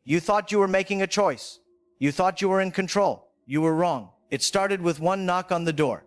You thought you were making a choice. You thought you were in control. You were wrong. It started with one knock on the door.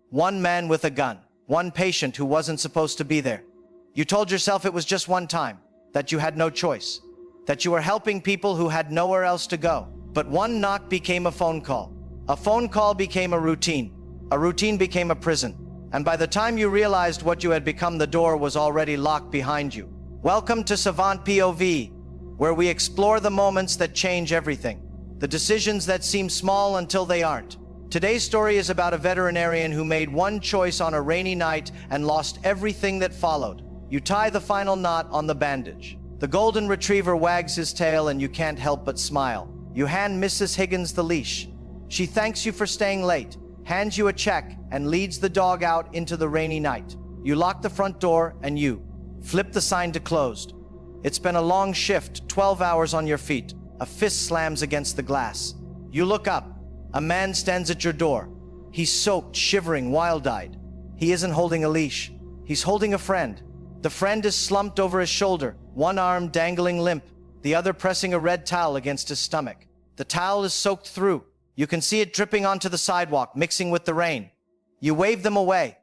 One man with a gun. One patient who wasn't supposed to be there. You told yourself it was just one time, that you had no choice, that you were helping people who had nowhere else to go. But one knock became a phone call. A phone call became a routine. A routine became a prison. And by the time you realized what you had become, the door was already locked behind you. Welcome to Savant POV, where we explore the moments that change everything. The decisions that seem small until they aren't. Today's story is about a veterinarian who made one choice on a rainy night and lost everything that followed. You tie the final knot on the bandage. The golden retriever wags his tail and you can't help but smile. You hand Mrs. Higgins the leash. She thanks you for staying late, hands you a check, and leads the dog out into the rainy night. You lock the front door and you flip the sign to closed. It's been a long shift, 12 hours on your feet. A fist slams against the glass. You look up. A man stands at your door. He's soaked, shivering, wild-eyed. He isn't holding a leash. He's holding a friend. The friend is slumped over his shoulder, one arm dangling limp, the other pressing a red towel against his stomach. The towel is soaked through. You can see it dripping onto the sidewalk, mixing with the rain. You wave them away,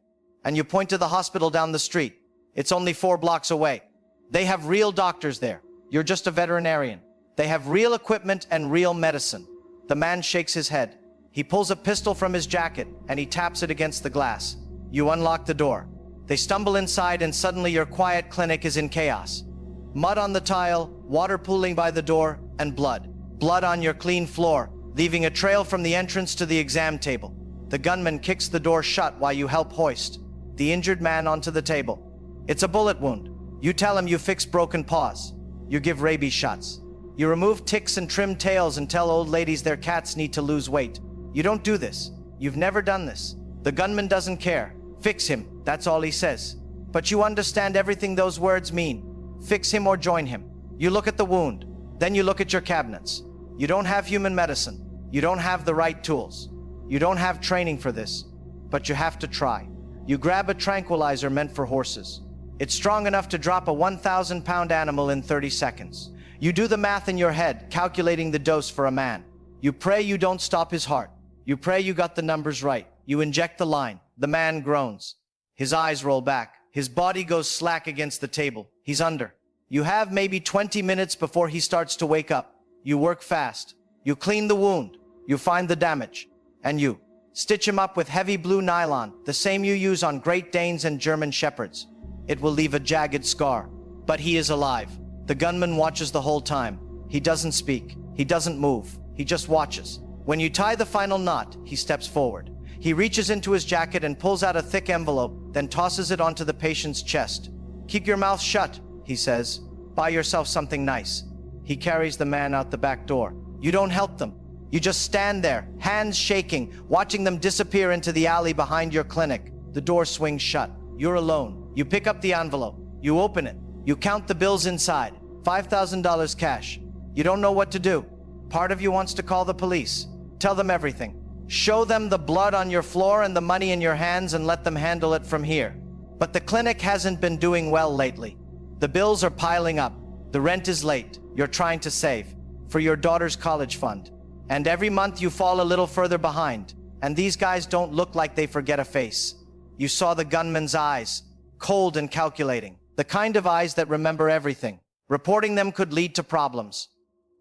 and you point to the hospital down the street. It's only 4 blocks away. They have real doctors there. You're just a veterinarian. They have real equipment and real medicine. The man shakes his head. He pulls a pistol from his jacket and he taps it against the glass. You unlock the door. They stumble inside and suddenly your quiet clinic is in chaos. Mud on the tile, water pooling by the door, and blood. Blood on your clean floor, leaving a trail from the entrance to the exam table. The gunman kicks the door shut while you help hoist the injured man onto the table. It's a bullet wound. You tell him you fix broken paws. You give rabies shots. You remove ticks and trim tails and tell old ladies their cats need to lose weight. You don't do this. You've never done this. The gunman doesn't care. Fix him, that's all he says. But you understand everything those words mean. Fix him or join him. You look at the wound. Then you look at your cabinets. You don't have human medicine. You don't have the right tools. You don't have training for this. But you have to try. You grab a tranquilizer meant for horses. It's strong enough to drop a 1,000-pound animal in 30 seconds. You do the math in your head, calculating the dose for a man. You pray you don't stop his heart. You pray you got the numbers right. You inject the line. The man groans. His eyes roll back. His body goes slack against the table. He's under. You have maybe 20 minutes before he starts to wake up. You work fast. You clean the wound. You find the damage. And you stitch him up with heavy blue nylon, the same you use on Great Danes and German Shepherds. It will leave a jagged scar. But he is alive. The gunman watches the whole time. He doesn't speak. He doesn't move. He just watches. When you tie the final knot, he steps forward. He reaches into his jacket and pulls out a thick envelope, then tosses it onto the patient's chest. Keep your mouth shut, he says. Buy yourself something nice. He carries the man out the back door. You don't help them. You just stand there, hands shaking, watching them disappear into the alley behind your clinic. The door swings shut. You're alone. You pick up the envelope. You open it. You count the bills inside. $5,000 cash. You don't know what to do. Part of you wants to call the police. Tell them everything. Show them the blood on your floor and the money in your hands and let them handle it from here. But the clinic hasn't been doing well lately. The bills are piling up. The rent is late. You're trying to save for your daughter's college fund. And every month you fall a little further behind. And these guys don't look like they forget a face. You saw the gunman's eyes, cold and calculating. The kind of eyes that remember everything. Reporting them could lead to problems.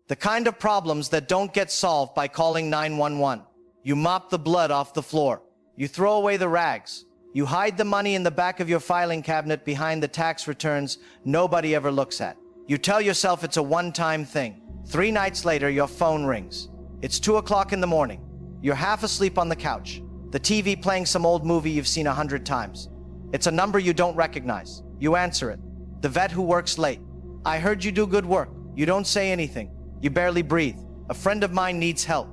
The kind of problems that don't get solved by calling 911. You mop the blood off the floor. You throw away the rags. You hide the money in the back of your filing cabinet behind the tax returns nobody ever looks at. You tell yourself it's a one-time thing. 3 nights later, your phone rings. It's 2 o'clock in the morning. You're half asleep on the couch. The TV playing some old movie you've seen 100 times. It's a number you don't recognize. You answer it. The vet who works late. I heard you do good work. You don't say anything. You barely breathe. A friend of mine needs help.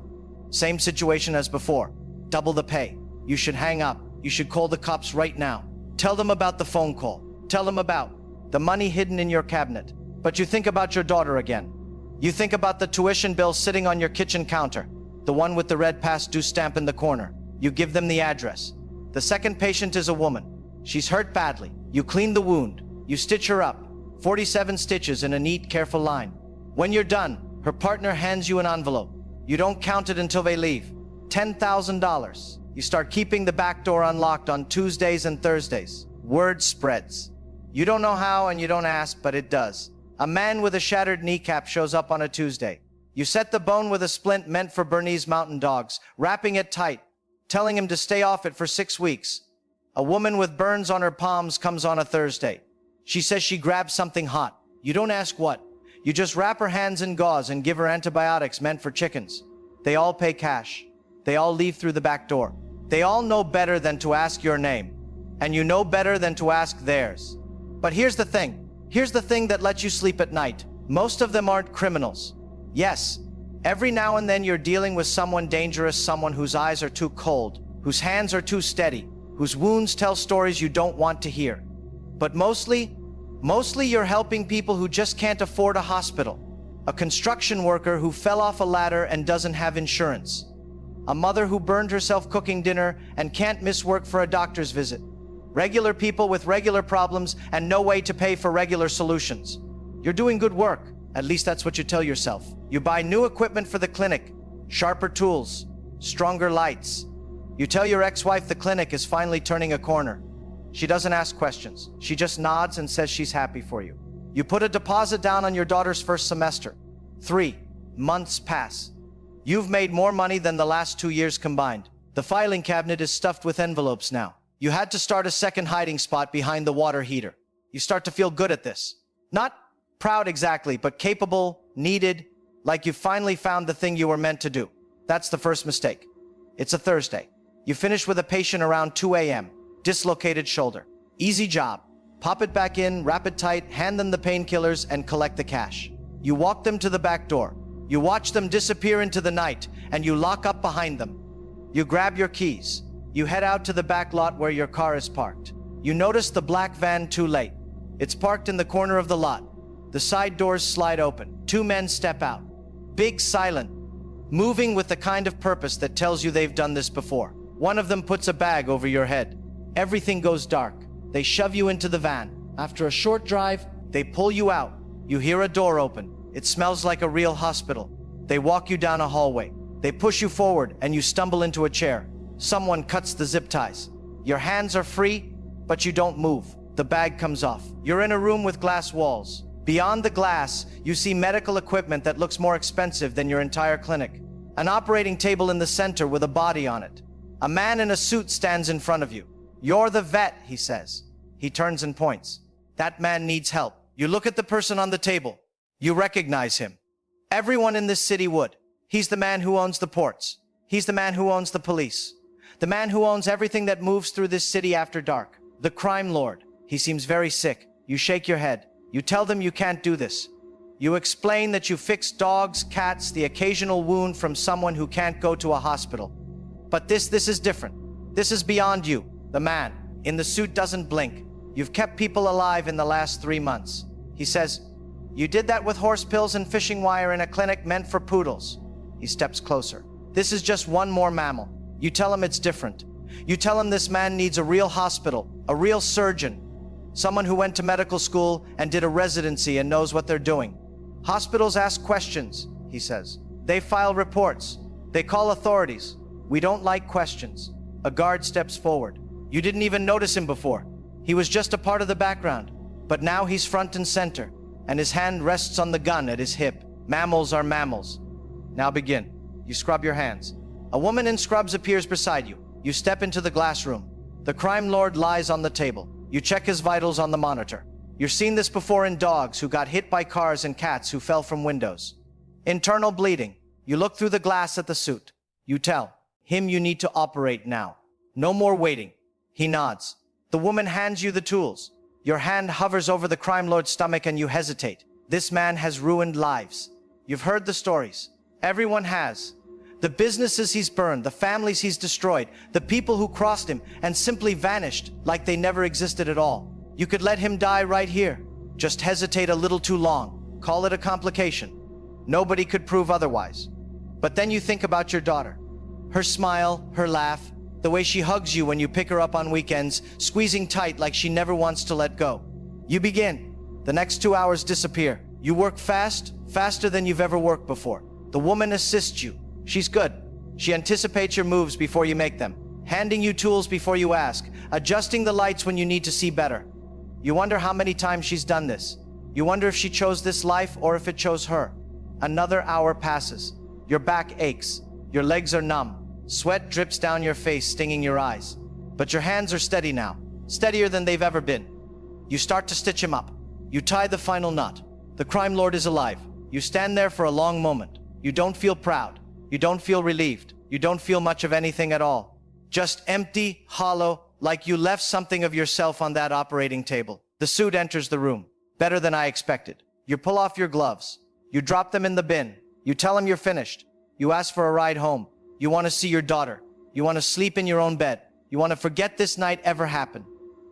Same situation as before. Double the pay. You should hang up. You should call the cops right now. Tell them about the phone call. Tell them about the money hidden in your cabinet. But you think about your daughter again. You think about the tuition bill sitting on your kitchen counter. The one with the red past due stamp in the corner. You give them the address. The second patient is a woman. She's hurt badly. You clean the wound. You stitch her up. 47 stitches in a neat, careful line. When you're done, Her partner hands you an envelope. You don't count it until they leave. $10,000. You start keeping the back door unlocked on Tuesdays and Thursdays. Word spreads. You don't know how and you don't ask, but it does. A man with a shattered kneecap shows up on a Tuesday. You set the bone with a splint meant for Bernese mountain dogs, wrapping it tight, telling him to stay off it for 6 weeks. A woman with burns on her palms comes on a Thursday. She says she grabbed something hot. You don't ask what. You just wrap her hands in gauze and give her antibiotics meant for chickens. They all pay cash. They all leave through the back door. They all know better than to ask your name. And you know better than to ask theirs. But here's the thing. Here's the thing that lets you sleep at night. Most of them aren't criminals. Yes, every now and then you're dealing with someone dangerous, someone whose eyes are too cold, whose hands are too steady, whose wounds tell stories you don't want to hear. But mostly you're helping people who just can't afford a hospital. A construction worker who fell off a ladder and doesn't have insurance. A mother who burned herself cooking dinner and can't miss work for a doctor's visit. Regular people with regular problems and no way to pay for regular solutions. You're doing good work. At least that's what you tell yourself. You buy new equipment for the clinic, sharper tools, stronger lights. You tell your ex-wife the clinic is finally turning a corner. She doesn't ask questions. She just nods and says she's happy for you. You put a deposit down on your daughter's first semester. 3 months pass. You've made more money than the last 2 years combined. The filing cabinet is stuffed with envelopes now. You had to start a second hiding spot behind the water heater. You start to feel good at this. Not proud exactly, but capable, needed, like you finally found the thing you were meant to do. That's the first mistake. It's a Thursday. You finish with a patient around 2 a.m. Dislocated shoulder. Easy job. Pop it back in, wrap it tight, hand them the painkillers, and collect the cash. You walk them to the back door. You watch them disappear into the night, and you lock up behind them. You grab your keys. You head out to the back lot where your car is parked. You notice the black van too late. It's parked in the corner of the lot. The side doors slide open. 2 men step out. Big, silent, moving with the kind of purpose that tells you they've done this before. One of them puts a bag over your head. Everything goes dark. They shove you into the van. After a short drive, they pull you out. You hear a door open. It smells like a real hospital. They walk you down a hallway. They push you forward and you stumble into a chair. Someone cuts the zip ties. Your hands are free, but you don't move. The bag comes off. You're in a room with glass walls. Beyond the glass, you see medical equipment that looks more expensive than your entire clinic. An operating table in the center with a body on it. A man in a suit stands in front of you. "You're the vet," he says. He turns and points. "That man needs help." You look at the person on the table. You recognize him. Everyone in this city would. He's the man who owns the ports. He's the man who owns the police. The man who owns everything that moves through this city after dark. The crime lord. He seems very sick. You shake your head. You tell them you can't do this. You explain that you fix dogs, cats, the occasional wound from someone who can't go to a hospital. But this is different. This is beyond you. The man in the suit doesn't blink. You've kept people alive in the last 3 months. He says, "You did that with horse pills and fishing wire in a clinic meant for poodles." He steps closer. "This is just one more mammal." You tell him it's different. You tell him this man needs a real hospital, a real surgeon, someone who went to medical school and did a residency and knows what they're doing. Hospitals ask questions, he says. They file reports. They call authorities. We don't like questions. A guard steps forward. You didn't even notice him before. He was just a part of the background. But now he's front and center, and his hand rests on the gun at his hip. Mammals are mammals. Now begin. You scrub your hands. A woman in scrubs appears beside you. You step into the glass room. The crime lord lies on the table. You check his vitals on the monitor. You've seen this before in dogs who got hit by cars and cats who fell from windows. Internal bleeding. You look through the glass at the suit. You tell him you need to operate now. No more waiting. He nods. The woman hands you the tools. Your hand hovers over the crime lord's stomach and you hesitate. This man has ruined lives. You've heard the stories. Everyone has. The businesses he's burned, the families he's destroyed, the people who crossed him and simply vanished like they never existed at all. You could let him die right here. Just hesitate a little too long. Call it a complication. Nobody could prove otherwise. But then you think about your daughter. Her smile, her laugh, the way she hugs you when you pick her up on weekends, squeezing tight like she never wants to let go. You begin. The next 2 hours disappear. You work fast, faster than you've ever worked before. The woman assists you. She's good. She anticipates your moves before you make them, handing you tools before you ask, adjusting the lights when you need to see better. You wonder how many times she's done this. You wonder if she chose this life or if it chose her. Another hour passes. Your back aches. Your legs are numb. Sweat drips down your face, stinging your eyes. But your hands are steady now, steadier than they've ever been. You start to stitch him up. You tie the final knot. The crime lord is alive. You stand there for a long moment. You don't feel proud. You don't feel relieved. You don't feel much of anything at all. Just empty, hollow, like you left something of yourself on that operating table. The suit enters the room. Better than I expected. You pull off your gloves. You drop them in the bin. You tell him you're finished. You ask for a ride home. You want to see your daughter. You want to sleep in your own bed. You want to forget this night ever happened.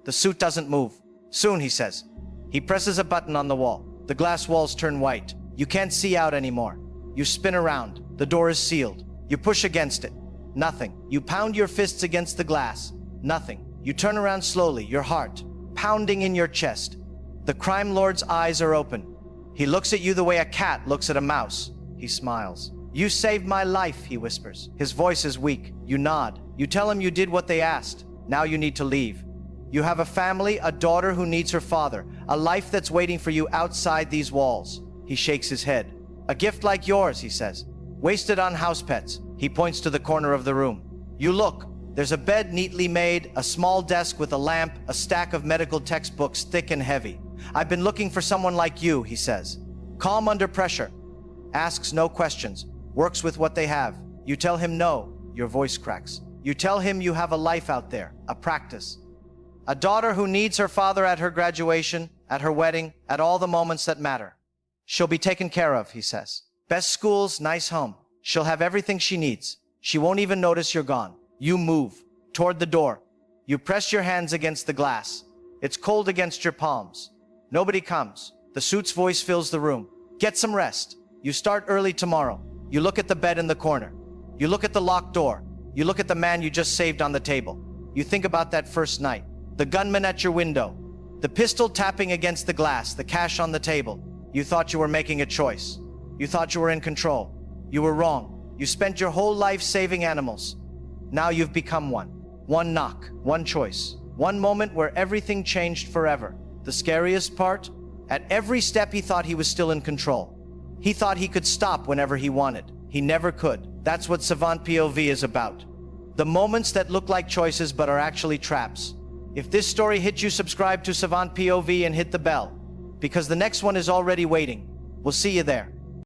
The suit doesn't move. Soon, he says. He presses a button on the wall. The glass walls turn white. You can't see out anymore. You spin around. The door is sealed. You push against it. Nothing. You pound your fists against the glass. Nothing. You turn around slowly, your heart pounding in your chest. The crime lord's eyes are open. He looks at you the way a cat looks at a mouse. He smiles. You saved my life, he whispers. His voice is weak. You nod. You tell him you did what they asked. Now you need to leave. You have a family, a daughter who needs her father, a life that's waiting for you outside these walls. He shakes his head. A gift like yours, he says. Wasted on house pets. He points to the corner of the room. You look. There's a bed neatly made, a small desk with a lamp, a stack of medical textbooks thick and heavy. I've been looking for someone like you, he says. Calm under pressure. Asks no questions. Works with what they have. You tell him no. Your voice cracks. You tell him you have a life out there, a practice. A daughter who needs her father at her graduation, at her wedding, at all the moments that matter. She'll be taken care of, he says. Best schools, nice home. She'll have everything she needs. She won't even notice you're gone. You move toward the door. You press your hands against the glass. It's cold against your palms. Nobody comes. The suit's voice fills the room. Get some rest. You start early tomorrow. You look at the bed in the corner. You look at the locked door. You look at the man you just saved on the table. You think about that first night. The gunman at your window. The pistol tapping against the glass. The cash on the table. You thought you were making a choice. You thought you were in control. You were wrong. You spent your whole life saving animals. Now you've become one. One knock. One choice. One moment where everything changed forever. The scariest part? At every step he thought he was still in control. He thought he could stop whenever he wanted. He never could. That's what Savant POV is about. The moments that look like choices but are actually traps. If this story hit you, subscribe to Savant POV and hit the bell, because the next one is already waiting. We'll see you there.